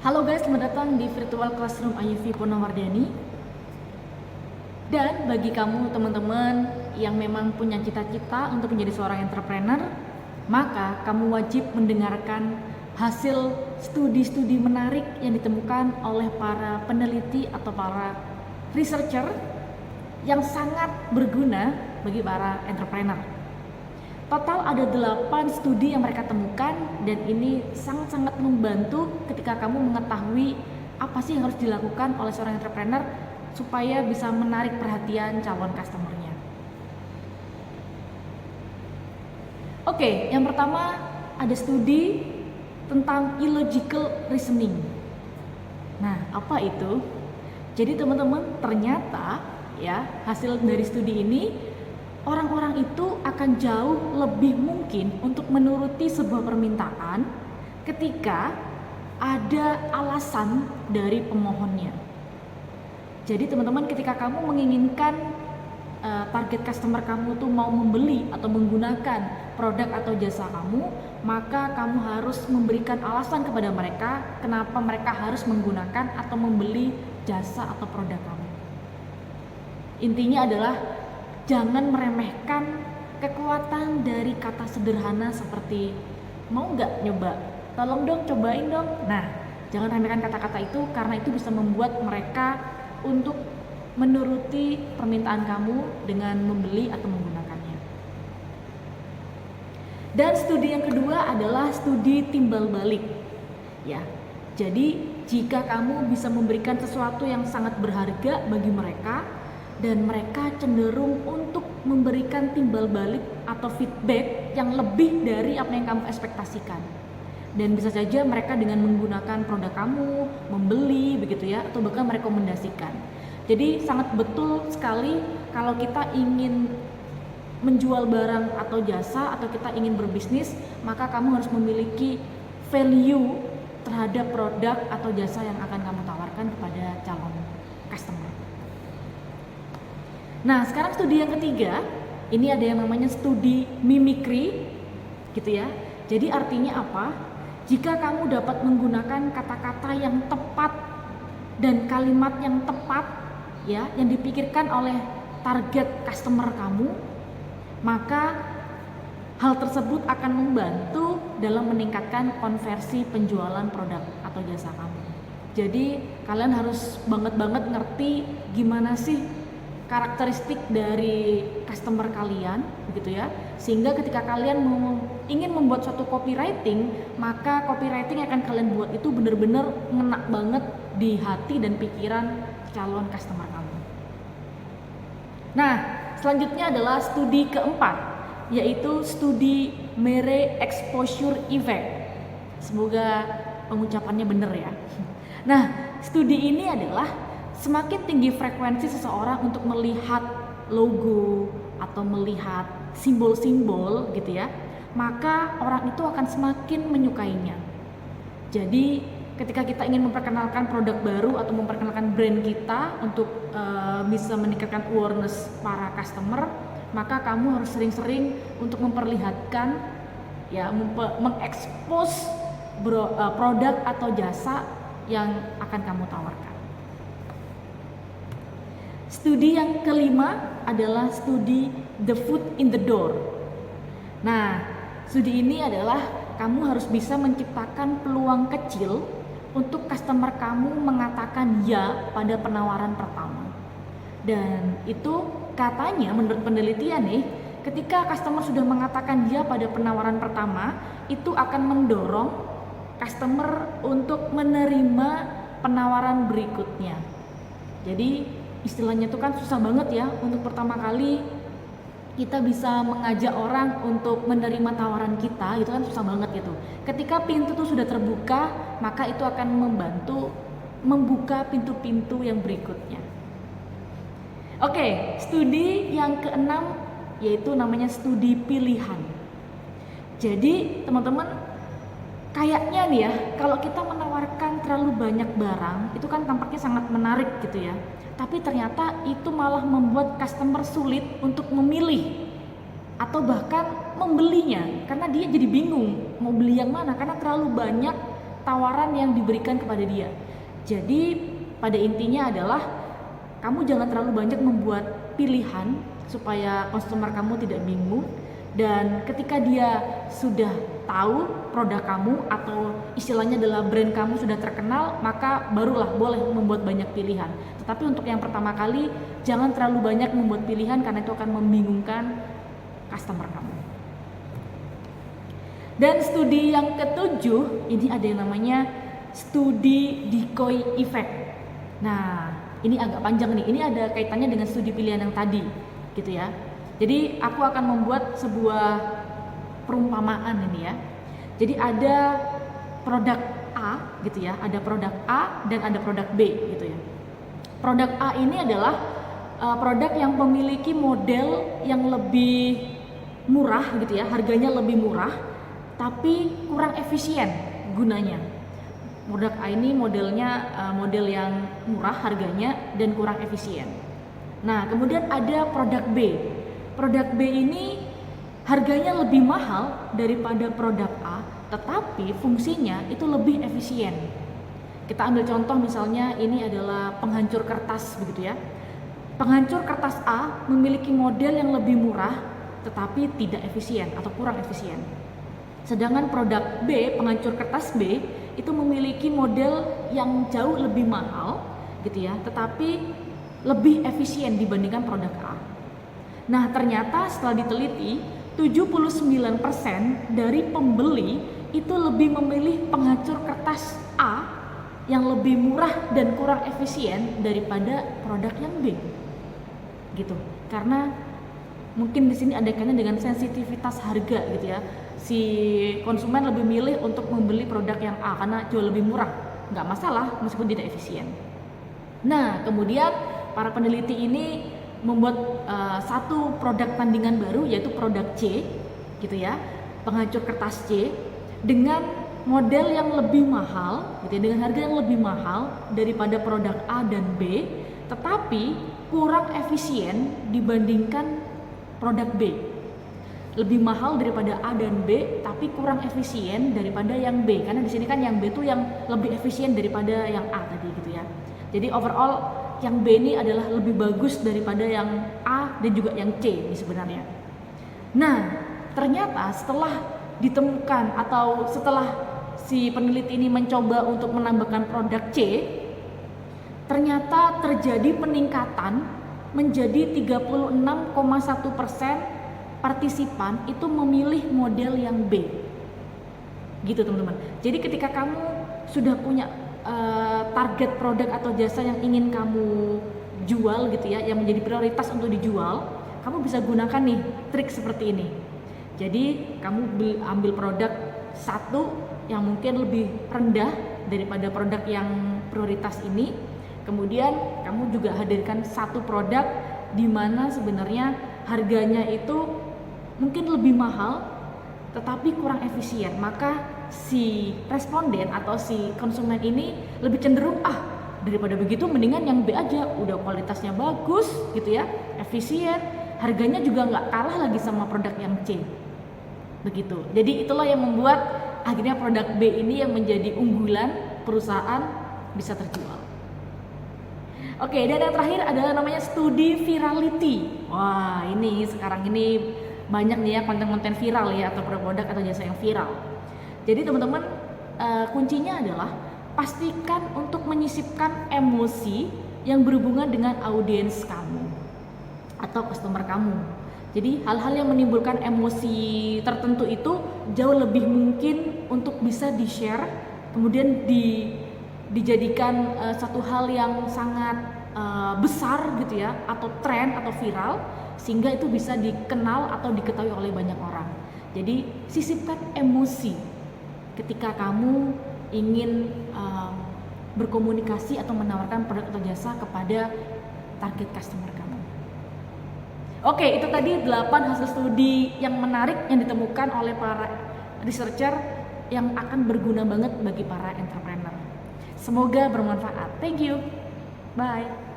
Halo guys, selamat datang di Virtual Classroom Ayuvi Purnawardhani. Dan bagi kamu teman-teman yang memang punya cita-cita untuk menjadi seorang entrepreneur, maka kamu wajib mendengarkan hasil studi-studi menarik yang ditemukan oleh para peneliti atau para researcher yang sangat berguna bagi para entrepreneur. Total ada 8 studi yang mereka temukan, dan ini sangat-sangat membantu ketika kamu mengetahui apa sih yang harus dilakukan oleh seorang entrepreneur supaya bisa menarik perhatian calon customer-nya. Oke, yang pertama ada studi tentang illogical reasoning. Nah, apa itu? Jadi teman-teman, ternyata ya hasil dari studi ini, orang-orang itu akan jauh lebih mungkin untuk menuruti sebuah permintaan ketika ada alasan dari pemohonnya. Jadi teman-teman, ketika kamu menginginkan target customer kamu tuh mau membeli atau menggunakan produk atau jasa kamu, maka kamu harus memberikan alasan kepada mereka kenapa mereka harus menggunakan atau membeli jasa atau produk kamu. Intinya adalah jangan meremehkan kekuatan dari kata sederhana seperti mau nggak nyoba, tolong dong, cobain dong. Nah, jangan remehkan kata-kata itu, karena itu bisa membuat mereka untuk menuruti permintaan kamu dengan membeli atau menggunakannya. Dan studi yang kedua adalah studi timbal balik. Ya, jadi jika kamu bisa memberikan sesuatu yang sangat berharga bagi mereka, dan mereka cenderung untuk memberikan timbal balik atau feedback yang lebih dari apa yang kamu ekspektasikan. Dan bisa saja mereka dengan menggunakan produk kamu, membeli begitu ya, atau bahkan merekomendasikan. Jadi sangat betul sekali kalau kita ingin menjual barang atau jasa, atau kita ingin berbisnis, maka kamu harus memiliki value terhadap produk atau jasa yang akan kamu tawarkan kepada calon customer. Nah, sekarang studi yang ketiga, ini ada yang namanya studi mimikri, gitu ya. Jadi artinya apa? Jika kamu dapat menggunakan kata-kata yang tepat dan kalimat yang tepat, ya, yang dipikirkan oleh target customer kamu, maka hal tersebut akan membantu dalam meningkatkan konversi penjualan produk atau jasa kamu. Jadi kalian harus banget ngerti gimana sih karakteristik dari customer kalian, begitu ya, sehingga ketika kalian ingin membuat suatu copywriting, maka copywriting yang akan kalian buat itu benar-benar ngena banget di hati dan pikiran calon customer kamu. Nah, selanjutnya adalah studi keempat, yaitu studi Mere Exposure Effect. Semoga pengucapannya benar ya. Nah, studi ini adalah semakin tinggi frekuensi seseorang untuk melihat logo atau melihat simbol-simbol gitu ya, maka orang itu akan semakin menyukainya. Jadi ketika kita ingin memperkenalkan produk baru atau memperkenalkan brand kita untuk bisa meningkatkan awareness para customer, maka kamu harus sering-sering untuk memperlihatkan ya, mengekspos produk atau jasa yang akan kamu tawarkan. Studi yang kelima adalah studi The Foot in the Door. Nah, studi ini adalah kamu harus bisa menciptakan peluang kecil untuk customer kamu mengatakan ya pada penawaran pertama. Dan itu katanya menurut penelitian nih, ketika customer sudah mengatakan ya pada penawaran pertama, itu akan mendorong customer untuk menerima penawaran berikutnya. Jadi istilahnya itu kan susah banget ya untuk pertama kali kita bisa mengajak orang untuk menerima tawaran kita, itu kan susah banget gitu. Ketika pintu itu sudah terbuka, maka itu akan membantu membuka pintu-pintu yang berikutnya. Oke, studi yang keenam yaitu namanya studi pilihan. Jadi teman-teman, kayaknya nih ya, kalau kita menawarkan terlalu banyak barang, itu kan tampaknya sangat menarik gitu ya. Tapi ternyata itu malah membuat customer sulit untuk memilih atau bahkan membelinya, karena dia jadi bingung mau beli yang mana, karena terlalu banyak tawaran yang diberikan kepada dia. Jadi pada intinya adalah kamu jangan terlalu banyak membuat pilihan supaya customer kamu tidak bingung, dan ketika dia sudah tahu produk kamu atau istilahnya adalah brand kamu sudah terkenal, maka barulah boleh membuat banyak pilihan. Tetapi untuk yang pertama kali jangan terlalu banyak membuat pilihan karena itu akan membingungkan customer kamu. Dan studi yang ketujuh, ini ada yang namanya studi decoy effect. Nah, ini agak panjang nih. Ini ada kaitannya dengan studi pilihan yang tadi, gitu ya. Jadi aku akan membuat sebuah perumpamaan ini ya. Jadi ada produk A, gitu ya. Ada produk A dan ada produk B, gitu ya. Produk A ini adalah produk yang memiliki model yang lebih murah, gitu ya. Harganya lebih murah, tapi kurang efisien gunanya. Produk A ini modelnya model yang murah harganya dan kurang efisien. Nah, kemudian ada produk B. Produk B ini harganya lebih mahal daripada produk A, tetapi fungsinya itu lebih efisien. Kita ambil contoh misalnya ini adalah penghancur kertas begitu ya. Penghancur kertas A memiliki model yang lebih murah tetapi tidak efisien atau kurang efisien. Sedangkan produk B, penghancur kertas B, itu memiliki model yang jauh lebih mahal gitu ya, tetapi lebih efisien dibandingkan produk A. Nah, ternyata setelah diteliti 79% dari pembeli itu lebih memilih penghancur kertas A yang lebih murah dan kurang efisien daripada produk yang B. Gitu. Karena mungkin di sini ada kaitannya dengan sensitivitas harga gitu ya. Si konsumen lebih milih untuk membeli produk yang A karena jauh lebih murah, nggak masalah meskipun tidak efisien. Nah, kemudian para peneliti ini membuat satu produk tandingan baru yaitu produk C, gitu ya, penghancur kertas C dengan model yang lebih mahal, gitu ya, dengan harga yang lebih mahal daripada produk A dan B, tetapi kurang efisien dibandingkan produk B. Lebih mahal daripada A dan B, tapi kurang efisien daripada yang B. Karena di sini kan yang B itu yang lebih efisien daripada yang A tadi gitu ya. Jadi overall yang B ini adalah lebih bagus daripada yang A dan juga yang C sebenarnya. Nah, ternyata setelah ditemukan atau setelah si peneliti ini mencoba untuk menambahkan produk C, ternyata terjadi peningkatan menjadi 36,1% partisipan itu memilih model yang B, gitu teman-teman. Jadi ketika kamu sudah punya target produk atau jasa yang ingin kamu jual gitu ya, yang menjadi prioritas untuk dijual, kamu bisa gunakan nih trik seperti ini. Jadi kamu ambil produk satu yang mungkin lebih rendah daripada produk yang prioritas ini, kemudian kamu juga hadirkan satu produk di mana sebenarnya harganya itu mungkin lebih mahal tetapi kurang efisien, maka si responden atau si konsumen ini lebih cenderung daripada begitu mendingan yang B aja, udah kualitasnya bagus gitu ya, efisien, harganya juga nggak kalah lagi sama produk yang C begitu. Jadi itulah yang membuat akhirnya produk B ini yang menjadi unggulan perusahaan bisa terjual. Oke, dan yang terakhir adalah namanya studi virality. Wah, ini sekarang ini banyak nih ya konten-konten viral ya, atau produk atau jasa yang viral. Jadi teman-teman, kuncinya adalah pastikan untuk menyisipkan emosi yang berhubungan dengan audiens kamu atau customer kamu. Jadi hal-hal yang menimbulkan emosi tertentu itu jauh lebih mungkin untuk bisa di-share, kemudian dijadikan satu hal yang sangat besar gitu ya, atau tren atau viral, sehingga itu bisa dikenal atau diketahui oleh banyak orang. Jadi sisipkan emosi ketika kamu ingin berkomunikasi atau menawarkan produk atau jasa kepada target customer kamu. Oke, itu tadi 8 hasil studi yang menarik yang ditemukan oleh para researcher yang akan berguna banget bagi para entrepreneur. Semoga bermanfaat. Thank you. Bye.